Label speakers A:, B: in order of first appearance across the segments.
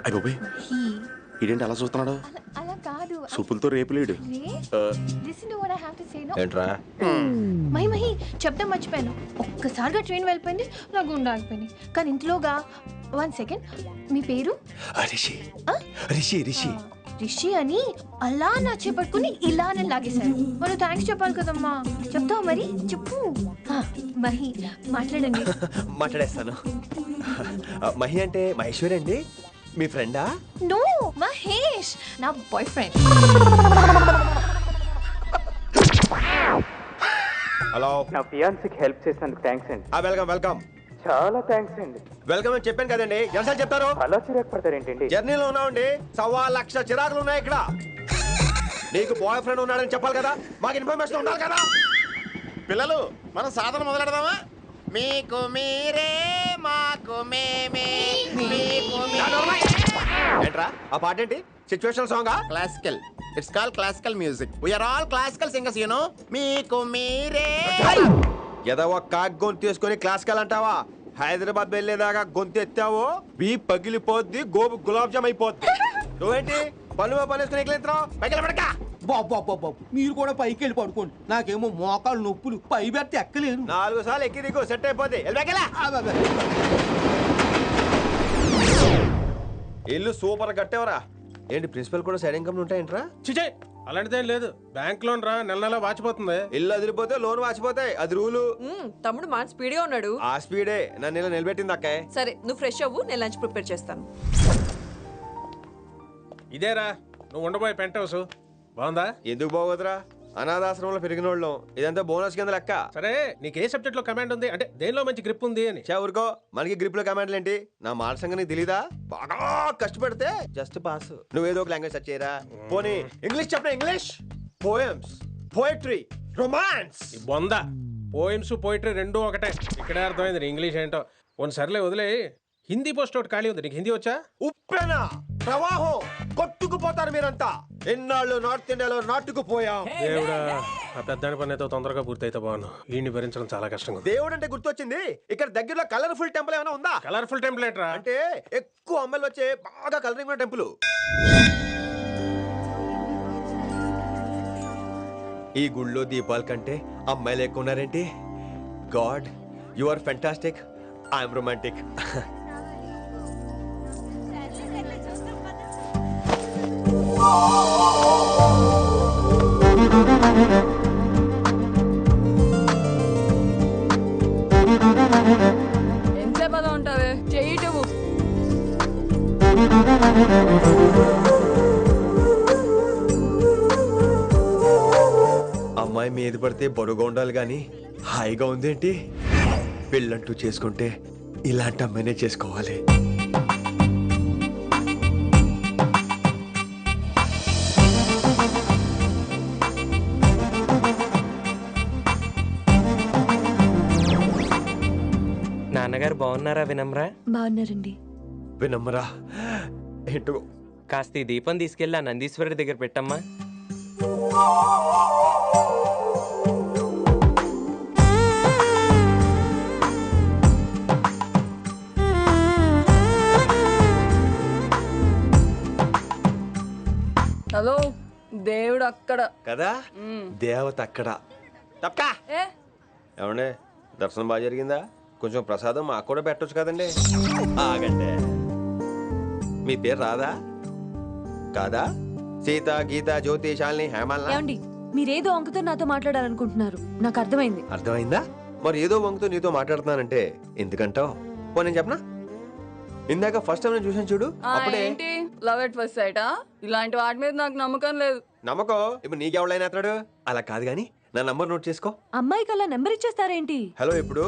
A: అయ్యో ఇదేంటి అలా చూస్తున్నాడు?
B: అలా కాదు,
A: సూపులతో రేపులేడు.
C: ఏంట్రా
B: మహి చెప్తాం మర్చిపోయాను. ఒక్కసారిగా ట్రైన్ వెళ్ళిపోయింది, నా గుండె ఆగిపోయింది. కానీ ఇంట్లోగా 1 సెకండ్, మీ పేరు?
A: రిషి. రిషి రిషి
B: రిషి అని అలా నా చేపట్టుకుని ఇలానే లాగేశారు. మనం థ్యాంక్స్ చెప్పాలి కదమ్మా. చెప్తావు మరి? చెప్పు. మహి మాట్లాడండి.
C: మాట్లాడేస్తాను. మహి అంటే మహేశ్వరి అండి, మీ ఫ్రెండా?
B: నో, మహేష్ నా బాయ్ ఫ్రెండ్.
C: హలో,
D: నా ఫియాన్సీకి హెల్ప్ చేసినందుకు థ్యాంక్స్ అండి.
C: Welcome welcome.
D: చాలా థ్యాంక్స్ అండి.
C: వెల్కమ్ అని చెప్పాను కదండి, ఎన్నిసార్లు చెప్తారు?
D: అలా చిరాకు పడతారేంటండి?
C: జర్నీలో ఉన్నామండి, 1,00,000 చిరాకులు ఉన్నాయి ఇక్కడ. నీకు బాయ్ ఫ్రెండ్ ఉన్నాడని చెప్పాలి కదా, మాకు ఇన్ఫర్మేషన్ ఉండాలి కదా.
A: పిల్లలు, మనం సాధన మొదలెడదామా? మీకు మీరే మాకు మేమే.
C: ఏంట్రా ఆ పాట ఏంటి? సిచ్యువేషన్ సాంగా?
A: Classical. It's call classical music. We are all classical singers, you know. మీకు మీరే.
C: ఏదో ఒక కాక్ గొంతు తీసుకొని క్లాసికల్ అంటావా? హైదరాబాద్ వెళ్ళేదాకా గొంతు ఎత్తావో బీ పగిలిపోద్ది, గోబు గులాబ్ జామ్ అయిపోద్ది. నువ్వేంటి పనులు పనేసుకుని ఎక్కలేంటున్నావు? పైకి పడక.
E: బాబు మీరు కూడా పైకి వెళ్ళి పడుకోండి, నాకేమో మోకాలు నొప్పులు, పై పెడితే ఎక్కలేను.
C: 4 సార్లు ఎక్కి దిగు, సెట్ అయిపోద్ది. ఇల్లు సూపర్ కట్టేవరా. ఏంటి ప్రిన్సిపల్ కూడా సైడ్ ఇన్కమ్ ఉంటాయంట్రా?
F: చిచే అలాంటిదేం లేదు, బ్యాంక్ లోన్ రా, నెల నెల వాచిపోతుంది.
C: ఇల్లు అదిరిపోతే లోన్ వాచిపోతాయి, అది రూలు.
G: తమ్ముడు మాట స్పీడ్గా ఉన్నాడు.
C: ఆ స్పీడే నన్ను ఇలా నిలబెట్టింది అక్కాయ్.
G: సరే నువ్వు ఫ్రెష్ అవ్వు, నేను లంచ్ ప్రిపేర్ చేస్తాను.
F: ఇదేరా నువ్వు ఉండబోయే పెంట్ హౌస్, బాగుందా?
C: ఎందుకు బాగోదురా, అనాథాశ్రమంలో పెరిగిన వాళ్ళం, ఇదంతా బోనస్ కింద లెక్క.
F: సరే నీకు ఏ సబ్జెక్ట్ లో కమాండ్ ఉంది, అంటే దేనిలో మంచి గ్రిప్ ఉంది అని.
C: ఊరుకో, మనకి గ్రిప్ లో కమాండ్లు ఏంటి? నా మాట సంగతి నీకు తెలీదా? బాగా కష్టపడితే జస్ట్ పాస్. నువ్వేదో ఒక లాంగ్వేజ్ సెర్చ్ చేయరా. పోనీ ఇంగ్లీష్ చెప్పిన ఇంగ్లీష్, పోయమ్స్, పోయట్రీ, రొమాన్స్.
F: బొంద పోయిమ్స్ పోయిటరీ రెండూ ఒకటే. ఇక్కడే అర్థమైంది నీ ఇంగ్లీష్ ఏంటో. కొన్ని సర్లే వదిలే, హిందీ పోస్ట్ ఒకటి ఖాళీ ఉంది, నీకు హిందీ వచ్చా?
C: ఉప్పెనా ప్రవాహం కొట్టుకుపోతారు మీరంతా. ఎన్నాళ్ళు నార్త్ ఇండియాలో నాటుకుపోయాం.
F: దేవుడా, ఆ పెద్దాని పని అయితే తొందరగా పూర్తయితే బాగున్నాను, వీడిని భరించడం చాలా కష్టంగా.
C: దేవుడు అంటే గుర్తొచ్చింది, ఇక్కడ దగ్గరలో కలర్ఫుల్ టెంపుల్ ఏమైనా ఉందా?
F: కలర్ఫుల్ టెంపుల్ ఏంట్రా?
C: అంటే ఎక్కువ అమ్మాయిలు వచ్చే బాగా కలరింగ్ ఉన్న టెంపుల్. ఈ గుళ్ళో దీపాల కంటే అమ్మాయిలు ఎక్కువ ఉన్నారేంటి? God, you are fantastic, I'm romantic.
G: ఎంతసేపు అలా ఉంటావే, చేయటము.
C: అమ్మాయి మీద పడితే బరువుగా ఉండాలి గాని హాయిగా ఉందేంటి? పెళ్ళంటూ చేసుకుంటే ఇలాంటి అమ్మాయినే చేసుకోవాలి.
H: నాన్నగారు బాగున్నారా వినమ్రా?
B: బాగున్నారండి.
C: వినమ్రా ఏంటో,
H: కాస్త ఈ దీపం తీసుకెళ్ళి ఆ నందీశ్వరుడి దగ్గర పెట్టమ్మా.
G: హలో, దేవుడు అక్కడ
C: కదా, దేవత అక్కడ. తప్పకా
G: ఏ
C: ఏమండే, దర్శనం బాగా జరిగిందా? కొంచెం ప్రసాదం మాకు కూడా పెట్టొచ్చు కదండి. ఆగండి, మీ పేరు రాదా కాదా? సీత, గీత, జ్యోతి, శాలిని, హేమల్నా?
B: ఏమండి, మీరేదో అంకుతో నాతో మాట్లాడాలనుకుంటున్నారు, నాకు అర్థమైంది.
C: అర్థమైందా? మరి ఏదో వంగుతో నీతో మాట్లాడుతున్నానంటే ఎందుకంటావు? పో నేను చెప్పనా, ఇందాక ఫస్ట్ టైం నేను చూసాను చూడు, అప్పుడే.
G: ఏంటి లవ్ ఎట్ ఫస్ట్ సైటా? ఇలాంటి వాటి మీద నాకు నమ్మకం లేదు.
C: నమ్మకం ఇప్పుడు నీకెవడైనా అతడు? అలా కాదు గాని నా నంబర్ నోట్ చేసుకో.
B: అమ్మాయికి అలా నెంబర్ ఇచ్చేస్తారేంటి?
C: హలో, ఇప్పుడు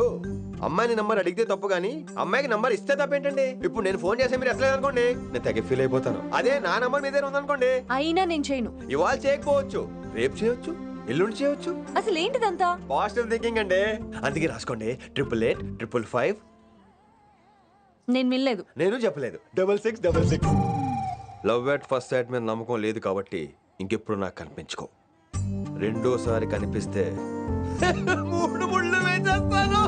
C: అమ్మాయిని నంబర్ అడిగితే తప్పు గానీ అమ్మాయికి నంబర్ ఇస్తే తప్పేంటండి? ఇప్పుడు నేను ఫోన్ చేస్తే మీరు ఎట్లేదు అనుకోండి, నేను తెగ ఫీల్ అయిపోతాను. అదే నా నంబర్ మీదే ఉందనుకోండి,
B: అయినా నేను చేయను.
C: ఇవాళ చేయకపోవచ్చు, రేపు చేయొచ్చు, ఎల్లుండి చేయొచ్చు.
B: అసలు ఏంటిదంతా?
C: పాజిటివ్ థింకింగ్ అండి. అందుకే రాసుకోండి 888-555.
B: నేను వినలేదు.
C: నేను చెప్పలేదు 6666. లవ్ ఎట్ ఫస్ట్ సైట్ మీద నమ్మకం లేదు కాబట్టి ఇంకెప్పుడు నాకు కనిపించుకో. రెండోసారి కనిపిస్తే 3 ముళ్ళు వేసేస్తాను.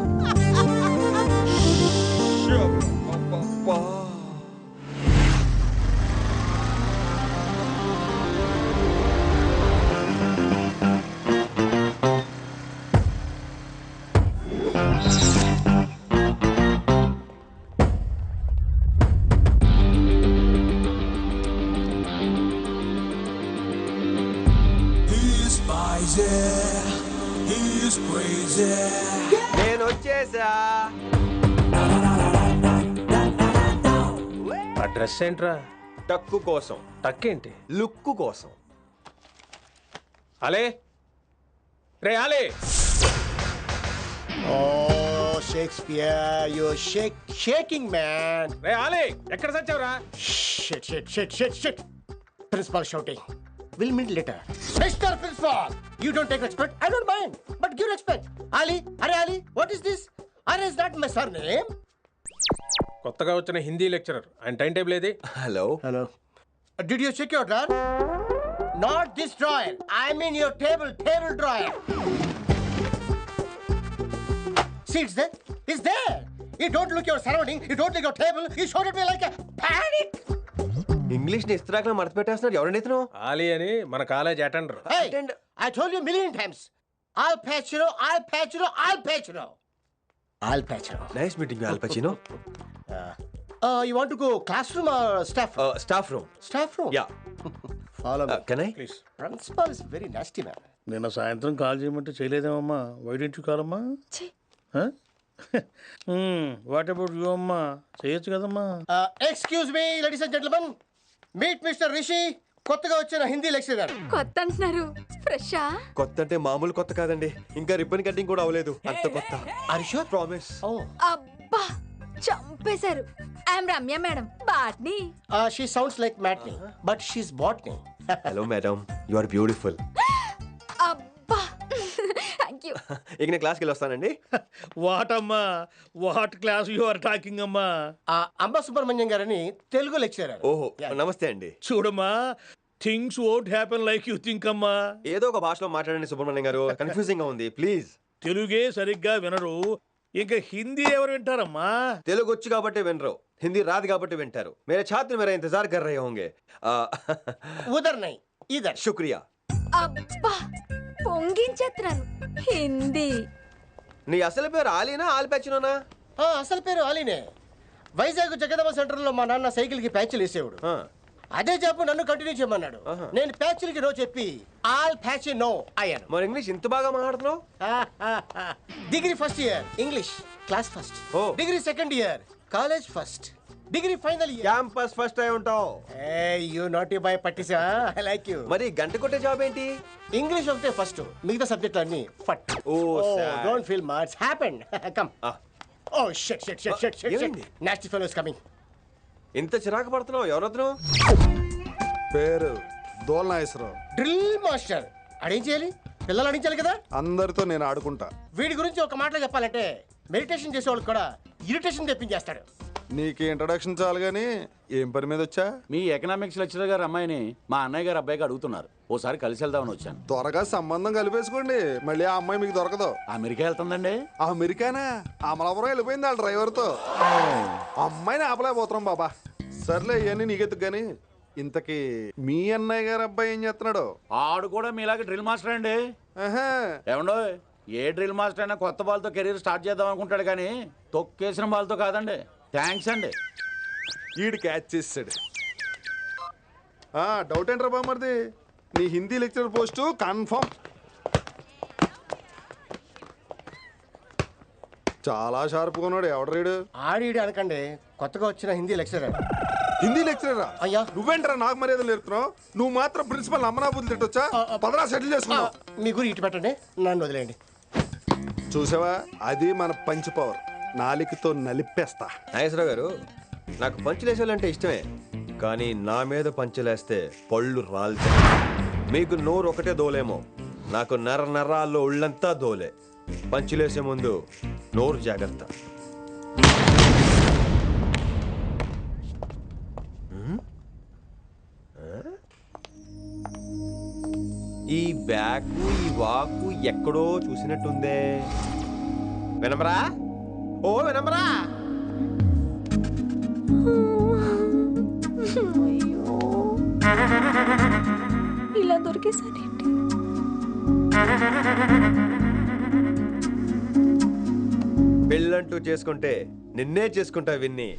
F: ఆ డ్రెస్ ఏంట్రా?
C: టక్కు కోసం,
F: టక్కేంటి?
C: లుక్కు కోసం.
F: అలే రే అలే.
A: Oh, Shakespeare, you're shaking, man.
F: రే అలే ఎక్కడ సచ్చావురా?
A: Shit. Principal shouting. We'll meet later. Mr. Principal, you don't take respect. I don't mind, but give respect. Ali, what is this? Ali is not my surname.
F: కొత్తగా వచ్చిన Hindi lecturer. ఆయన time table ఏది?
C: Hello.
A: Did you check your drawer? Not this drawer. I mean your table drawer. See, it's there. You don't look your surrounding. You don't look your table. You showed at me like a panic.
C: English ని ఇస్త్రాకులో మడత పెట్టేస్తున్నాడు. ఎవరండి ఇతను?
F: ఆలీ అని మన college attender.
A: Hey, I told you a million times. I'll patch you.
C: Nice meeting all పచినో.
A: You want to go classroom or staff room?
C: Staff room.
A: Staff room?
C: Yeah.
A: Follow me.
C: Can I?
F: Please.
A: Principal is very nasty man.
I: నిన్న సాయంత్రం call చేయమంటే చేయలేదేమమ్మా? Why don't you call అమ్మా? What about you అమ్మా? చేయొచ్చు కదమ్మా.
A: Excuse me, ladies and gentlemen. Meet Mr. Rishi. కొత్తగా వచ్చిన Hindi lecturer.
B: కొత్త అంటున్నారు, ఫ్రెషా?
C: కొత్త అంటే మామూలు కొత్త కాదండి, ఇంకా రిబ్బన్ కటింగ్ కూడా అవ్వలేదు, అంత కొత్త.
A: Are you sure?
C: Promise.
A: Oh.
B: అబ్బా చంపేశారు. I'm Ramya madam, botany.
A: She sounds like Matney, but she's botany.
C: Hello madam, you are beautiful.
B: అబ్బా థ్యాంక్ యూ.
C: ఇక నేను క్లాస్కి వెళ్ళి వస్తానండి.
I: వాట్ అమ్మా, what class you are talking అమ్మా?
A: అంబా సుబ్రహ్మణ్యం గారని తెలుగు లెక్చరర్.
C: ఓహో, నమస్తే అండి.
I: చూడమ్మా, things won't happen like you think అమ్మా.
C: ఏదో ఒక భాషలో మాట్లాడండి సుబ్రహ్మణ్యం గారు, కన్ఫ్యూజింగ్ గా ఉంది, ప్లీజ్.
I: తెలుగే సరిగ్గా వినరు, ఇంకా హిందీ ఎవరు వింటారమ్మా?
C: తెలుగు వచ్చు కాబట్టి వినరు, హిందీ రాదు కాబట్టి వింటారు. మేరే ఛాత్ర మేరా ఇంతజార్ కర్ రహే హోంగే.
A: ఉదర్ నై ఇదర్.
C: శుక్రియా.
B: అబ్బా పొంగించేస్తున్నాను. హిందీ.
C: నీ అసలు పేరు ఆలీనా ఆల్పచ్చినోనా?
A: అసలు పేరు ఆలీనే. వైజాగ్ జగదమ్మ సెంటర్ లో మా నాన్న సైకిల్ కి ప్యాచ్లు వేసేవాడు. అదే జాబ్ నన్ను కంటిన్యూ చేయమన్నాడు. నేను ప్యాచ్లకి నో చెప్పి ఆల్ ప్యాచ్ నో అయ్యాను.
C: మరి ఇంగ్లీష్ ఇంత బాగా మాట్లాడుతున్నావు?
A: Degree first year English class first. Degree second year college first. Degree final year
C: campus first అయి ఉంటావు.
A: యూ నాట్ బాయ్ పట్టిసా. I like you.
C: మరి గంట కొట్టే జాబ్ ఏంటి?
A: ఇంగ్లీష్ ఒకటే ఫస్ట్, మిగతా సబ్జెక్టులు అన్ని ఫట్. Don't feel much happened. Come. Oh shit shit shit shit shit. Nasty fellows coming.
C: ఇంత చిరాకు పడుతున్నావు, ఎవరొద్దు?
J: పేరు దోల్నాగేశ్వరరావు.
A: Drill master. అడేం చేయాలి? పిల్లలు అడించాలి కదా.
J: అందరితో నేను ఆడుకుంటా.
A: వీడి గురించి ఒక మాటలో చెప్పాలంటే మెడిటేషన్ చేసేవాళ్ళు కూడా ఇరిటేషన్ తెప్పించేస్తాడు.
J: నీకు ఇంట్రడక్షన్ చాలు గానీ ఏం పని మీద వచ్చా?
K: మీ ఎకనామిక్స్ లెక్చరర్ గారు అమ్మాయిని మా అన్నయ్య గారు అబ్బాయికి అడుగుతున్నారు, ఓసారి కలిసి వెళ్దామని వచ్చాను.
J: త్వరగా సంబంధం కలిపేసుకోండి, మళ్ళీ ఆ అమ్మాయి మీకు దొరకదు.
K: అమెరికా వెళ్తుందండి.
J: అమెరికానా? అమలాపురం వెళ్ళిపోయింది వాళ్ళ డ్రైవర్తో. అమ్మాయిని ఆపలేకపోతున్నాం బాబా. సర్లే ఇవన్నీ నీకెత్తుకు గానీ ఇంతకీ మీ అన్నయ్య గారు అబ్బాయి ఏం చేస్తున్నాడు?
K: ఆడు కూడా మీలాగే డ్రిల్ మాస్టర్ అండి. ఏమండో, ఏ డ్రిల్ మాస్టర్ అయినా కొత్త బాల్తో కెరీర్ స్టార్ట్ చేద్దాం అనుకుంటాడు కానీ తొక్కేసిన బాల్తో కాదండి. థ్యాంక్స్ అండి.
J: ఈడు క్యాచ్ చేసాడు. డౌట్ ఏంట్రా బామర్ది, నీ హిందీ లెక్చరర్ పోస్టు కన్ఫర్మ్. చాలా షార్ప్గా ఉన్నాడు. ఎవడరీడు?
A: ఆడీడు అనకండి, కొత్తగా వచ్చిన హిందీ లెక్చరర్.
J: హిందీ లెక్చరరా?
A: అయ్యా
J: నువ్వేంట్రా నాకు మర్యాదలు నేర్పుతున్నావు? నువ్వు మాత్రం ప్రిన్సిపల్ అమ్మనాబుద్ధి తిట్టొచ్చా? పదరా సెటిల్ చేసుకున్నావు.
A: మీ గురి ఇటు పెట్టండి, నన్ను వదిలేయండి.
J: చూసావా, అది మన పంచ్ పవర్. నాలికతో నలిపేస్తా.
C: నాగేశ్వరరావు గారు, నాకు పంచులేసేవాళ్ళంటే ఇష్టమే, కానీ నా మీద పంచులేస్తే పళ్ళు రాలుతాయి. మీకు నోరు ఒకటే దోలేమో, నాకు నరాల్లో ఒళ్ళంతా దోలే. పంచులేసే ముందు నోరు జాగ్రత్త. ఈ బ్యాకు ఈ వాకు ఎక్కడో చూసినట్టుందే. వినమరా? ఓ వినమరా?
B: ఇలా దొరికేసానేంటి?
C: పెళ్ళంటూ చేసుకుంటే నిన్నే చేసుకుంటా విన్ని.